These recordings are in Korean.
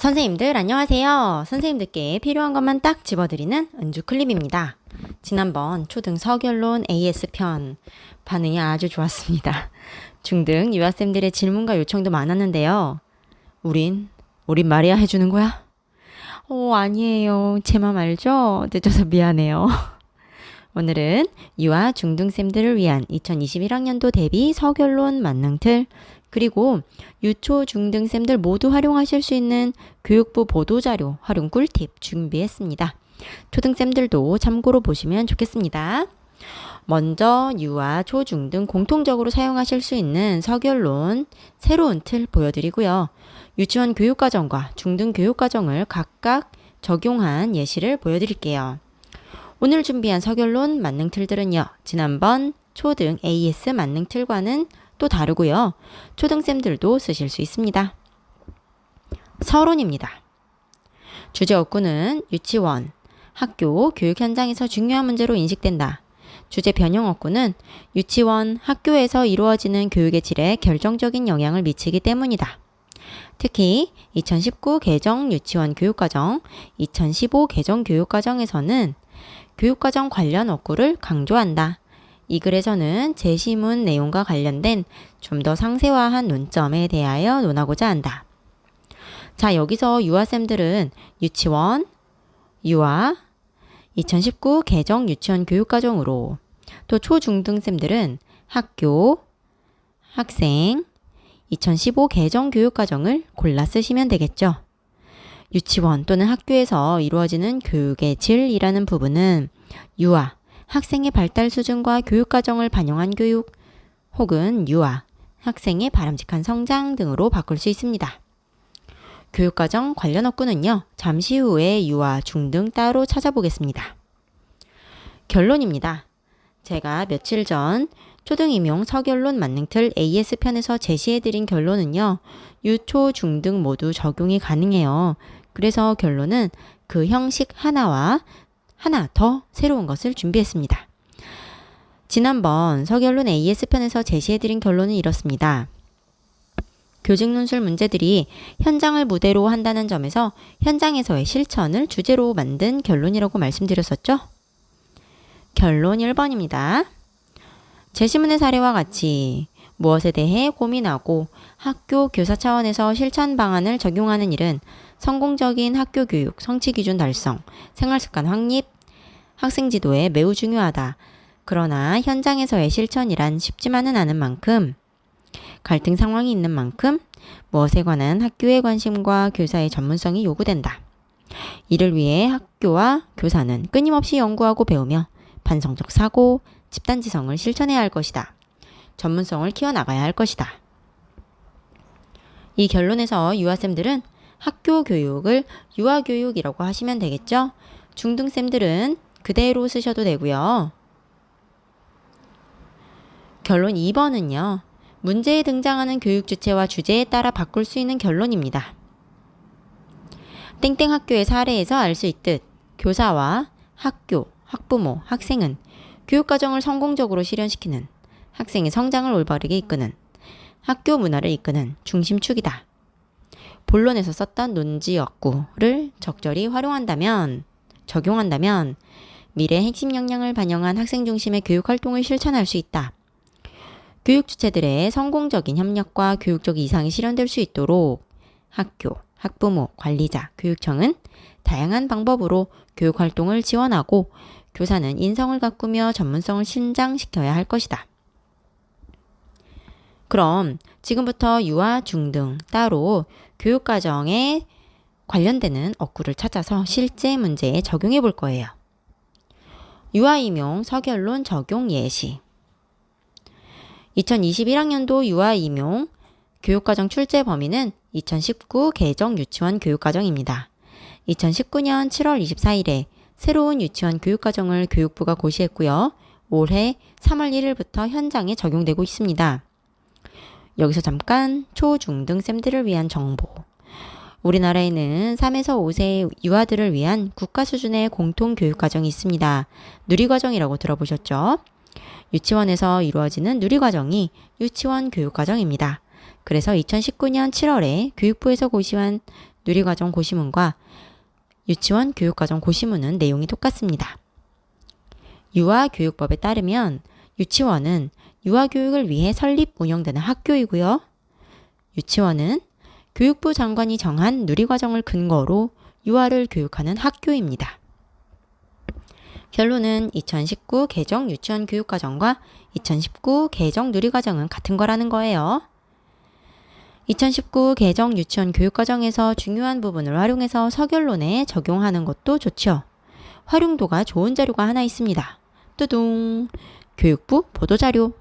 선생님들 안녕하세요. 선생님들께 필요한 것만 딱 집어드리는 은주 클립입니다. 지난번 초등 서결론 AS편 반응이 아주 좋았습니다. 중등 유아쌤들의 질문과 요청도 많았는데요. 우린 말이야 해주는 거야? 아니에요. 제 맘 알죠? 늦어서 미안해요. 오늘은 유아 중등쌤들을 위한 2021학년도 대비 서결론 만능틀 그리고 유초 중등쌤들 모두 활용하실 수 있는 교육부 보도자료 활용 꿀팁 준비했습니다. 초등쌤들도 참고로 보시면 좋겠습니다. 먼저 유아, 초중등 공통적으로 사용하실 수 있는 서결론 새로운 틀 보여드리고요. 유치원 교육과정과 중등 교육과정을 각각 적용한 예시를 보여드릴게요. 오늘 준비한 서결론 만능 틀들은요. 지난번 초등 AS 만능 틀과는 또 다르고요. 초등쌤들도 쓰실 수 있습니다. 서론입니다. 주제 어구는 유치원, 학교, 교육 현장에서 중요한 문제로 인식된다. 주제 변형 어구는 유치원, 학교에서 이루어지는 교육의 질에 결정적인 영향을 미치기 때문이다. 특히 2019 개정 유치원 교육과정, 2015 개정 교육과정에서는 교육과정 관련 어구를 강조한다. 이 글에서는 제시문 내용과 관련된 좀 더 상세화한 논점에 대하여 논하고자 한다. 자, 여기서 유아쌤들은 유치원, 유아, 2019 개정 유치원 교육과정으로 또 초중등쌤들은 학교, 학생, 2015 개정 교육과정을 골라 쓰시면 되겠죠. 유치원 또는 학교에서 이루어지는 교육의 질이라는 부분은 유아, 학생의 발달 수준과 교육과정을 반영한 교육 혹은 유아, 학생의 바람직한 성장 등으로 바꿀 수 있습니다. 교육과정 관련 어구는요. 잠시 후에 유아, 중등 따로 찾아보겠습니다. 결론입니다. 제가 며칠 전 초등임용 서결론 만능틀 AS편에서 제시해드린 결론은요. 유초, 중등 모두 적용이 가능해요. 그래서 결론은 그 형식 하나와 하나 더 새로운 것을 준비했습니다. 지난번 서결론 AS편에서 제시해드린 결론은 이렇습니다. 교직 논술 문제들이 현장을 무대로 한다는 점에서 현장에서의 실천을 주제로 만든 결론이라고 말씀드렸었죠? 결론 1번입니다. 제시문의 사례와 같이 무엇에 대해 고민하고 학교 교사 차원에서 실천 방안을 적용하는 일은 성공적인 학교 교육, 성취 기준 달성, 생활습관 확립, 학생 지도에 매우 중요하다. 그러나 현장에서의 실천이란 쉽지만은 않은 만큼 갈등 상황이 있는 만큼 무엇에 관한 학교의 관심과 교사의 전문성이 요구된다. 이를 위해 학교와 교사는 끊임없이 연구하고 배우며 반성적 사고, 집단지성을 실천해야 할 것이다. 전문성을 키워나가야 할 것이다. 이 결론에서 유아쌤들은 학교 교육을 유아교육이라고 하시면 되겠죠? 중등쌤들은 그대로 쓰셔도 되고요. 결론 2번은요. 문제에 등장하는 교육 주체와 주제에 따라 바꿀 수 있는 결론입니다. 땡땡 학교의 사례에서 알 수 있듯 교사와 학교, 학부모, 학생은 교육과정을 성공적으로 실현시키는 학생의 성장을 올바르게 이끄는 학교 문화를 이끄는 중심축이다. 본론에서 썼던 논지역구를 적절히 적용한다면 미래 핵심 역량을 반영한 학생 중심의 교육 활동을 실천할 수 있다. 교육 주체들의 성공적인 협력과 교육적 이상이 실현될 수 있도록 학교, 학부모, 관리자, 교육청은 다양한 방법으로 교육 활동을 지원하고 교사는 인성을 가꾸며 전문성을 신장시켜야 할 것이다. 그럼 지금부터 유아, 중등 따로 교육과정에 관련되는 어구를 찾아서 실제 문제에 적용해 볼 거예요. 유아임용 서결론 적용 예시 2021학년도 유아임용 교육과정 출제 범위는 2019 개정 유치원 교육과정입니다. 2019년 7월 24일에 새로운 유치원 교육과정을 교육부가 고시했고요. 올해 3월 1일부터 현장에 적용되고 있습니다. 여기서 잠깐 초중등 쌤들을 위한 정보. 우리나라에는 3에서 5세 유아들을 위한 국가 수준의 공통교육과정이 있습니다. 누리과정이라고 들어보셨죠? 유치원에서 이루어지는 누리과정이 유치원 교육과정입니다. 그래서 2019년 7월에 교육부에서 고시한 누리과정 고시문과 유치원 교육과정 고시문은 내용이 똑같습니다. 유아교육법에 따르면 유치원은 유아교육을 위해 설립 운영되는 학교이고요. 유치원은 교육부 장관이 정한 누리과정을 근거로 유아를 교육하는 학교입니다. 결론은 2019 개정 유치원 교육과정과 2019 개정 누리과정은 같은 거라는 거예요. 2019 개정 유치원 교육과정에서 중요한 부분을 활용해서 서결론에 적용하는 것도 좋죠. 활용도가 좋은 자료가 하나 있습니다. 뚜둥! 교육부 보도자료.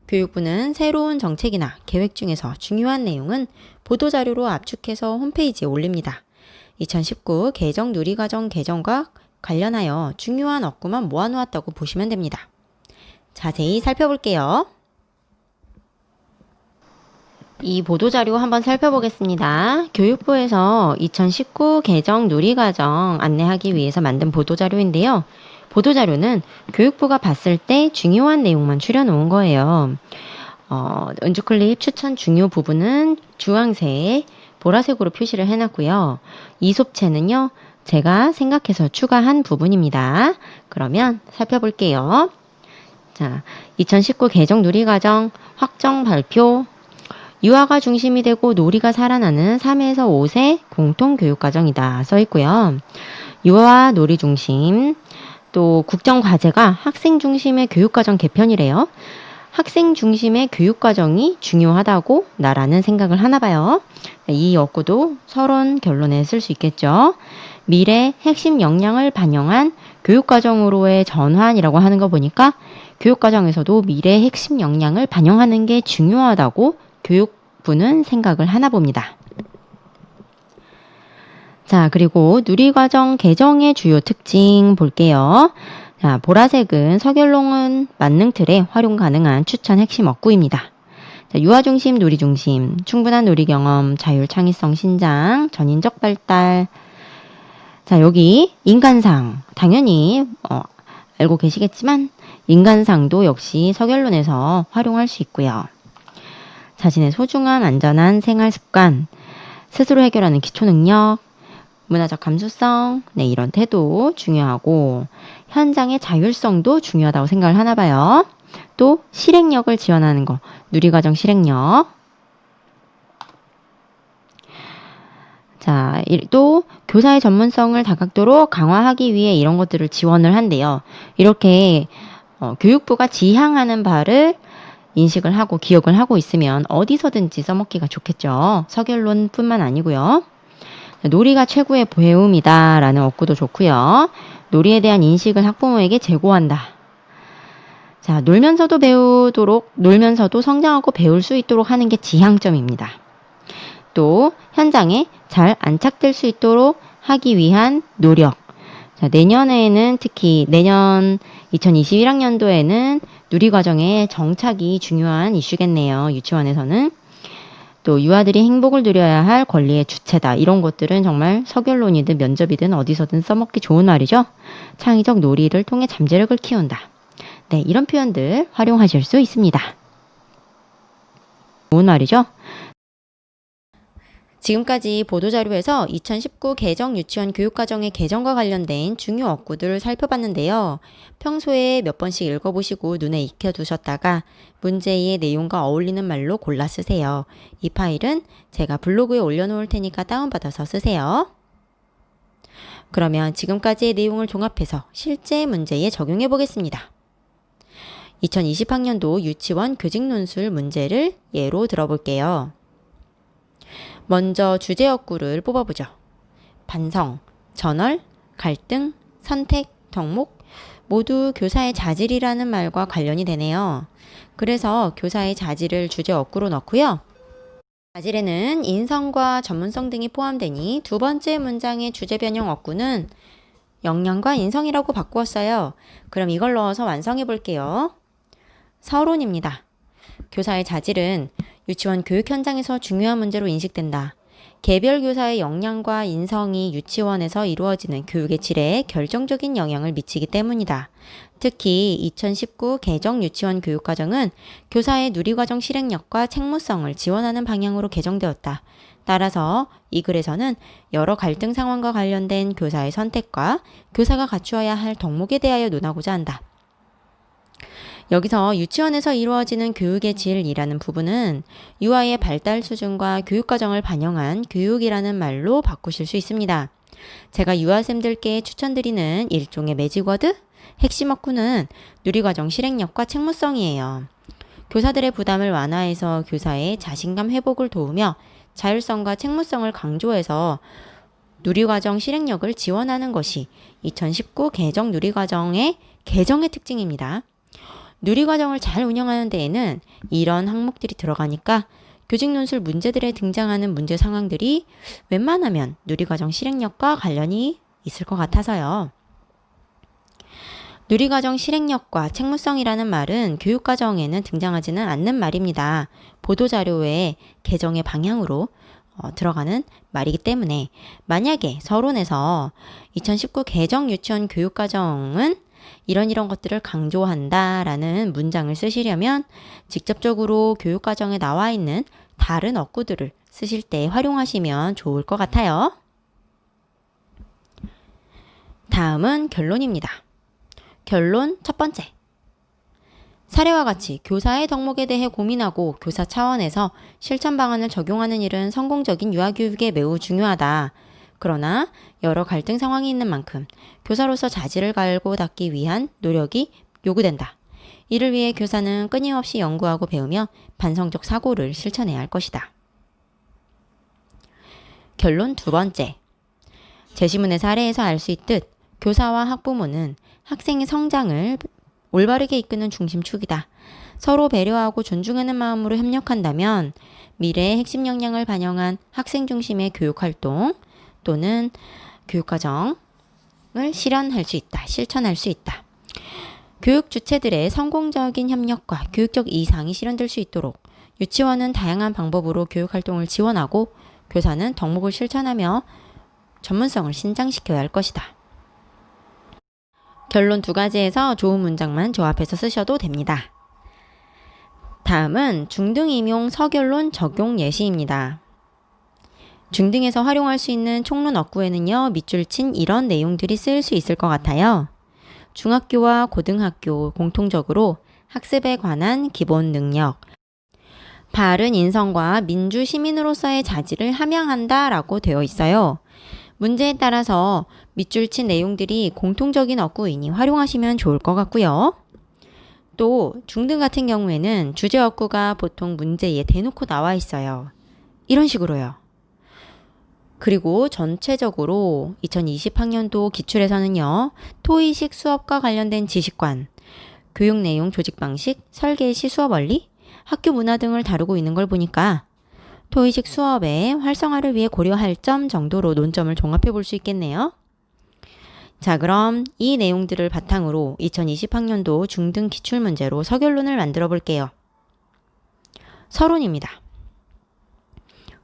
교육부는 새로운 정책이나 계획 중에서 중요한 내용은 보도자료로 압축해서 홈페이지에 올립니다. 2019 개정 누리과정 개정과 관련하여 중요한 업구만 모아놓았다고 보시면 됩니다. 자세히 살펴볼게요. 이 보도자료 한번 살펴보겠습니다. 교육부에서 2019 개정 누리과정 안내하기 위해서 만든 보도자료인데요. 보도자료는 교육부가 봤을 때 중요한 내용만 추려놓은 거예요. 은주클립 추천 중요 부분은 주황색, 보라색으로 표시를 해놨고요. 이솝체는요, 제가 생각해서 추가한 부분입니다. 그러면 살펴볼게요. 자, 2019 개정 누리과정 확정 발표. 유아가 중심이 되고 놀이가 살아나는 3에서 5세 공통교육과정이다 써있고요. 유아 놀이 중심, 또 국정과제가 학생 중심의 교육과정 개편이래요. 학생 중심의 교육과정이 중요하다고 나라는 생각을 하나 봐요. 이 어구도 서론 결론에 쓸 수 있겠죠. 미래 핵심 역량을 반영한 교육과정으로의 전환이라고 하는 거 보니까 교육과정에서도 미래 핵심 역량을 반영하는 게 중요하다고 교육부는 생각을 하나 봅니다. 자, 그리고 누리과정 개정의 주요 특징 볼게요. 자, 보라색은 서결론은 만능틀에 활용 가능한 추천 핵심 업구입니다. 자, 유아 중심, 놀이 중심, 충분한 놀이 경험, 자율 창의성 신장, 전인적 발달. 자, 여기 인간상, 당연히 알고 계시겠지만 인간상도 역시 서결론에서 활용할 수 있고요. 자신의 소중한 안전한 생활 습관, 스스로 해결하는 기초 능력, 문화적 감수성, 네, 이런 태도 중요하고 현장의 자율성도 중요하다고 생각을 하나 봐요. 또 실행력을 지원하는 거, 누리과정 실행력. 자, 또 교사의 전문성을 다각도로 강화하기 위해 이런 것들을 지원을 한대요. 이렇게 교육부가 지향하는 바를 인식을 하고 기억을 하고 있으면 어디서든지 써먹기가 좋겠죠. 서결론뿐만 아니고요. 놀이가 최고의 배움이다 라는 어구도 좋고요. 놀이에 대한 인식을 학부모에게 제고한다. 자, 놀면서도 성장하고 배울 수 있도록 하는 게 지향점입니다. 또 현장에 잘 안착될 수 있도록 하기 위한 노력. 자, 내년에는 특히 내년 2021학년도에는 누리과정의 정착이 중요한 이슈겠네요. 유치원에서는. 또 유아들이 행복을 누려야 할 권리의 주체다. 이런 것들은 정말 서결론이든 면접이든 어디서든 써먹기 좋은 말이죠. 창의적 놀이를 통해 잠재력을 키운다. 네, 이런 표현들 활용하실 수 있습니다. 좋은 말이죠. 지금까지 보도자료에서 2019 개정 유치원 교육과정의 개정과 관련된 중요 어구들을 살펴봤는데요. 평소에 몇 번씩 읽어보시고 눈에 익혀두셨다가 문제의 내용과 어울리는 말로 골라 쓰세요. 이 파일은 제가 블로그에 올려놓을 테니까 다운받아서 쓰세요. 그러면 지금까지의 내용을 종합해서 실제 문제에 적용해 보겠습니다. 2020학년도 유치원 교직논술 문제를 예로 들어볼게요. 먼저 주제 어구를 뽑아보죠. 반성, 전월, 갈등, 선택, 덕목 모두 교사의 자질이라는 말과 관련이 되네요. 그래서 교사의 자질을 주제 어구로 넣고요. 자질에는 인성과 전문성 등이 포함되니 두 번째 문장의 주제 변형 어구는 역량과 인성이라고 바꾸었어요. 그럼 이걸 넣어서 완성해 볼게요. 서론입니다. 교사의 자질은 유치원 교육 현장에서 중요한 문제로 인식된다. 개별 교사의 역량과 인성이 유치원에서 이루어지는 교육의 질에 결정적인 영향을 미치기 때문이다. 특히 2019 개정 유치원 교육과정은 교사의 누리과정 실행력과 책무성을 지원하는 방향으로 개정되었다. 따라서 이 글에서는 여러 갈등 상황과 관련된 교사의 선택과 교사가 갖추어야 할 덕목에 대하여 논하고자 한다. 여기서 유치원에서 이루어지는 교육의 질이라는 부분은 유아의 발달 수준과 교육과정을 반영한 교육이라는 말로 바꾸실 수 있습니다. 제가 유아쌤들께 추천드리는 일종의 매직워드? 핵심 어구는 누리과정 실행력과 책무성이에요. 교사들의 부담을 완화해서 교사의 자신감 회복을 도우며 자율성과 책무성을 강조해서 누리과정 실행력을 지원하는 것이 2019 개정 누리과정의 개정의 특징입니다. 누리과정을 잘 운영하는 데에는 이런 항목들이 들어가니까 교직 논술 문제들에 등장하는 문제 상황들이 웬만하면 누리과정 실행력과 관련이 있을 것 같아서요. 누리과정 실행력과 책무성이라는 말은 교육과정에는 등장하지는 않는 말입니다. 보도자료의 개정의 방향으로 들어가는 말이기 때문에 만약에 서론에서 2019 개정 유치원 교육과정은 이런 것들을 강조한다라는 문장을 쓰시려면 직접적으로 교육과정에 나와 있는 다른 어구들을 쓰실 때 활용하시면 좋을 것 같아요. 다음은 결론입니다. 결론 첫 번째. 사례와 같이 교사의 덕목에 대해 고민하고 교사 차원에서 실천 방안을 적용하는 일은 성공적인 유아교육에 매우 중요하다. 그러나 여러 갈등 상황이 있는 만큼 교사로서 자질을 갈고 닦기 위한 노력이 요구된다. 이를 위해 교사는 끊임없이 연구하고 배우며 반성적 사고를 실천해야 할 것이다. 결론 두 번째. 제시문의 사례에서 알 수 있듯 교사와 학부모는 학생의 성장을 올바르게 이끄는 중심축이다. 서로 배려하고 존중하는 마음으로 협력한다면 미래의 핵심 역량을 반영한 학생 중심의 교육활동 또는 교육과정을 실현할 수 있다. 실천할 수 있다. 교육 주체들의 성공적인 협력과 교육적 이상이 실현될 수 있도록 유치원은 다양한 방법으로 교육활동을 지원하고 교사는 덕목을 실천하며 전문성을 신장시켜야 할 것이다. 결론 두 가지에서 좋은 문장만 조합해서 쓰셔도 됩니다. 다음은 중등 임용 서결론 적용 예시입니다. 중등에서 활용할 수 있는 총론 어구에는요, 밑줄 친 이런 내용들이 쓰일 수 있을 것 같아요. 중학교와 고등학교 공통적으로 학습에 관한 기본 능력, 바른 인성과 민주 시민으로서의 자질을 함양한다 라고 되어 있어요. 문제에 따라서 밑줄 친 내용들이 공통적인 어구이니 활용하시면 좋을 것 같고요. 또 중등 같은 경우에는 주제 어구가 보통 문제에 대놓고 나와 있어요. 이런 식으로요. 그리고 전체적으로 2020학년도 기출에서는요. 토의식 수업과 관련된 지식관, 교육 내용 조직 방식, 설계 시 수업 원리, 학교 문화 등을 다루고 있는 걸 보니까 토의식 수업의 활성화를 위해 고려할 점 정도로 논점을 종합해 볼 수 있겠네요. 자, 그럼 이 내용들을 바탕으로 2020학년도 중등 기출문제로 서결론을 만들어 볼게요. 서론입니다.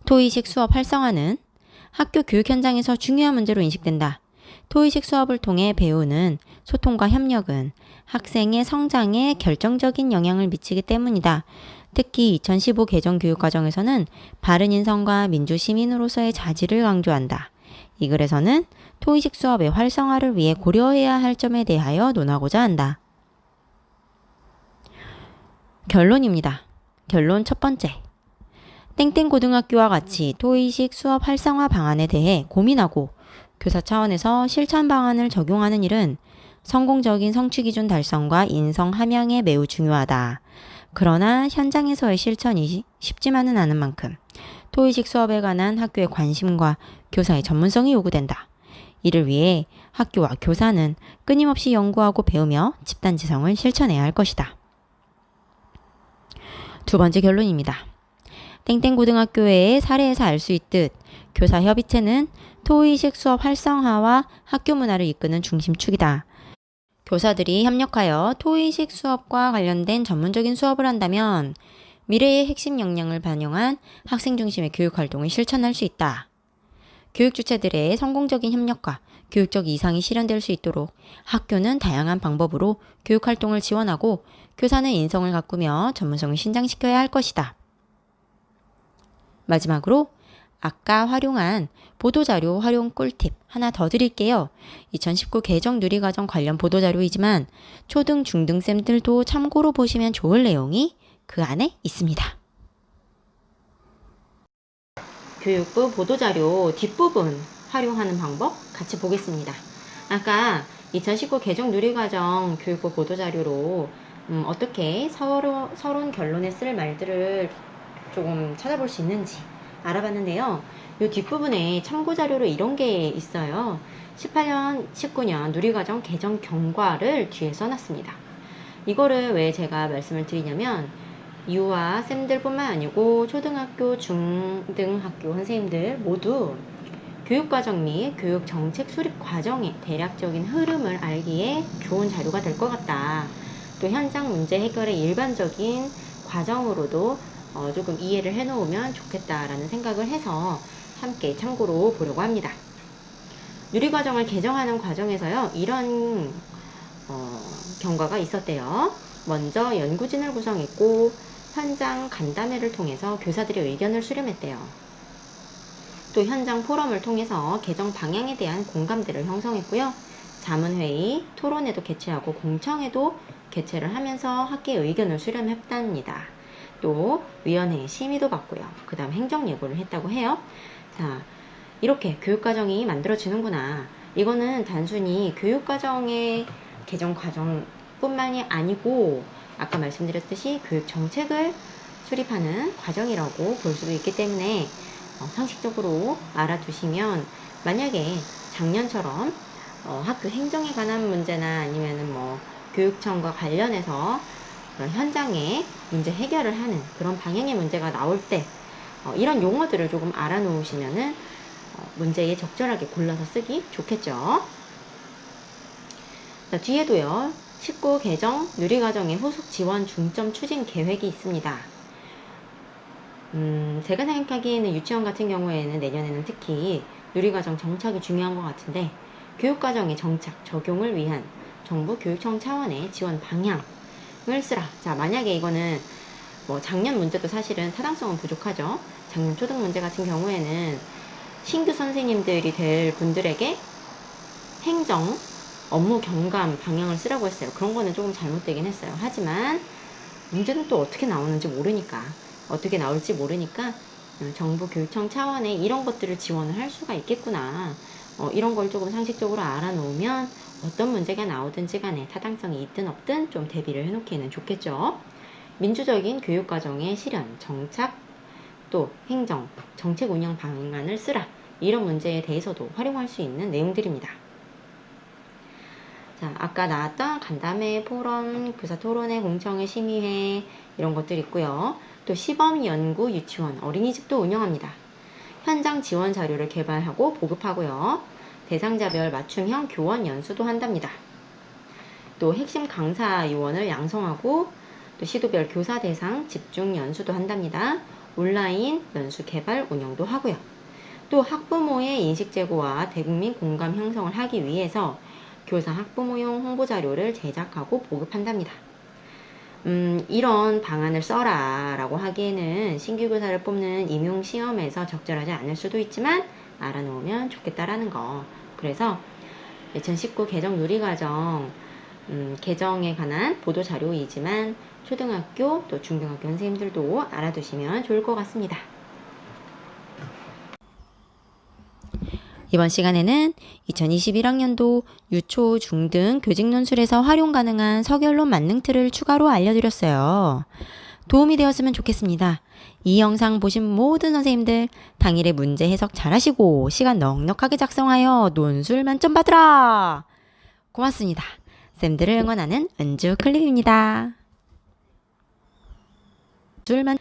토의식 수업 활성화는 학교 교육 현장에서 중요한 문제로 인식된다. 토의식 수업을 통해 배우는 소통과 협력은 학생의 성장에 결정적인 영향을 미치기 때문이다. 특히 2015 개정 교육과정에서는 바른 인성과 민주 시민으로서의 자질을 강조한다. 이 글에서는 토의식 수업의 활성화를 위해 고려해야 할 점에 대하여 논하고자 한다. 결론입니다. 결론 첫 번째. 땡땡 고등학교와 같이 토의식 수업 활성화 방안에 대해 고민하고 교사 차원에서 실천 방안을 적용하는 일은 성공적인 성취 기준 달성과 인성 함양에 매우 중요하다. 그러나 현장에서의 실천이 쉽지만은 않은 만큼 토의식 수업에 관한 학교의 관심과 교사의 전문성이 요구된다. 이를 위해 학교와 교사는 끊임없이 연구하고 배우며 집단지성을 실천해야 할 것이다. 두 번째 결론입니다. 땡땡고등학교의 사례에서 알 수 있듯 교사협의체는 토의식 수업 활성화와 학교 문화를 이끄는 중심축이다. 교사들이 협력하여 토의식 수업과 관련된 전문적인 수업을 한다면 미래의 핵심 역량을 반영한 학생 중심의 교육활동을 실천할 수 있다. 교육 주체들의 성공적인 협력과 교육적 이상이 실현될 수 있도록 학교는 다양한 방법으로 교육활동을 지원하고 교사는 인성을 가꾸며 전문성을 신장시켜야 할 것이다. 마지막으로 아까 활용한 보도자료 활용 꿀팁 하나 더 드릴게요. 2019 개정 누리과정 관련 보도자료이지만 초등, 중등 쌤들도 참고로 보시면 좋을 내용이 그 안에 있습니다. 교육부 보도자료 뒷부분 활용하는 방법 같이 보겠습니다. 아까 2019 개정 누리과정 교육부 보도자료로 어떻게 서론 결론에 쓸 말들을 조금 찾아볼 수 있는지 알아봤는데요. 이 뒷부분에 참고자료로 이런 게 있어요. 18년, 19년 누리과정 개정 경과를 뒤에 써놨습니다. 이거를 왜 제가 말씀을 드리냐면 유아 쌤들뿐만 아니고 초등학교, 중등학교 선생님들 모두 교육과정 및 교육정책 수립 과정의 대략적인 흐름을 알기에 좋은 자료가 될 것 같다. 또 현장 문제 해결의 일반적인 과정으로도 조금 이해를 해놓으면 좋겠다라는 생각을 해서 함께 참고로 보려고 합니다. 누리과정을 개정하는 과정에서요, 이런 경과가 있었대요. 먼저 연구진을 구성했고 현장 간담회를 통해서 교사들의 의견을 수렴했대요. 또 현장 포럼을 통해서 개정 방향에 대한 공감대를 형성했고요. 자문회의, 토론회도 개최하고 공청회도 개최를 하면서 학계의 의견을 수렴했답니다. 또 위원회의 심의도 받고요. 그 다음 행정예고를 했다고 해요. 자, 이렇게 교육과정이 만들어지는구나. 이거는 단순히 교육과정의 개정 과정뿐만이 아니고 아까 말씀드렸듯이 교육정책을 수립하는 과정이라고 볼 수도 있기 때문에 상식적으로 알아두시면 만약에 작년처럼 학교 행정에 관한 문제나 아니면은 교육청과 관련해서 그런 현장에 문제 해결을 하는 그런 방향의 문제가 나올 때 이런 용어들을 조금 알아놓으시면은 문제에 적절하게 골라서 쓰기 좋겠죠. 자, 뒤에도요. 19 개정 누리과정의 후속 지원 중점 추진 계획이 있습니다. 제가 생각하기에는 유치원 같은 경우에는 내년에는 특히 누리과정 정착이 중요한 것 같은데 교육과정의 정착, 적용을 위한 정부 교육청 차원의 지원 방향을 쓰라. 자, 만약에 이거는 작년 문제도 사실은 타당성은 부족하죠. 작년 초등 문제 같은 경우에는 신규 선생님들이 될 분들에게 행정, 업무 경감 방향을 쓰라고 했어요. 그런 거는 조금 잘못되긴 했어요. 하지만 문제는 또 어떻게 나오는지 모르니까 어떻게 나올지 모르니까 정부 교육청 차원의 이런 것들을 지원을 할 수가 있겠구나. 이런 걸 조금 상식적으로 알아놓으면 어떤 문제가 나오든지 간에 타당성이 있든 없든 좀 대비를 해놓기에는 좋겠죠. 민주적인 교육과정의 실현, 정착, 또 행정, 정책 운영 방안을 쓰라. 이런 문제에 대해서도 활용할 수 있는 내용들입니다. 자, 아까 나왔던 간담회, 포럼, 교사 토론회, 공청회, 심의회 이런 것들 있고요. 또 시범 연구 유치원, 어린이집도 운영합니다. 현장 지원 자료를 개발하고 보급하고요. 대상자별 맞춤형 교원 연수도 한답니다. 또 핵심 강사 요원을 양성하고 또 시도별 교사 대상 집중 연수도 한답니다. 온라인 연수 개발 운영도 하고요. 또 학부모의 인식 제고와 대국민 공감 형성을 하기 위해서 교사 학부모용 홍보 자료를 제작하고 보급한답니다. 이런 방안을 써라 라고 하기에는 신규 교사를 뽑는 임용 시험에서 적절하지 않을 수도 있지만 알아놓으면 좋겠다라는 거. 그래서 2019 개정 누리과정 개정에 관한 보도 자료이지만 초등학교 또 중등학교 선생님들도 알아두시면 좋을 것 같습니다. 이번 시간에는 2021학년도 유초, 중등 교직 논술에서 활용 가능한 서결론 만능틀을 추가로 알려드렸어요. 도움이 되었으면 좋겠습니다. 이 영상 보신 모든 선생님들 당일의 문제 해석 잘하시고 시간 넉넉하게 작성하여 논술 만점 받으라! 고맙습니다. 쌤들을 응원하는 은주 클립입니다. 논술만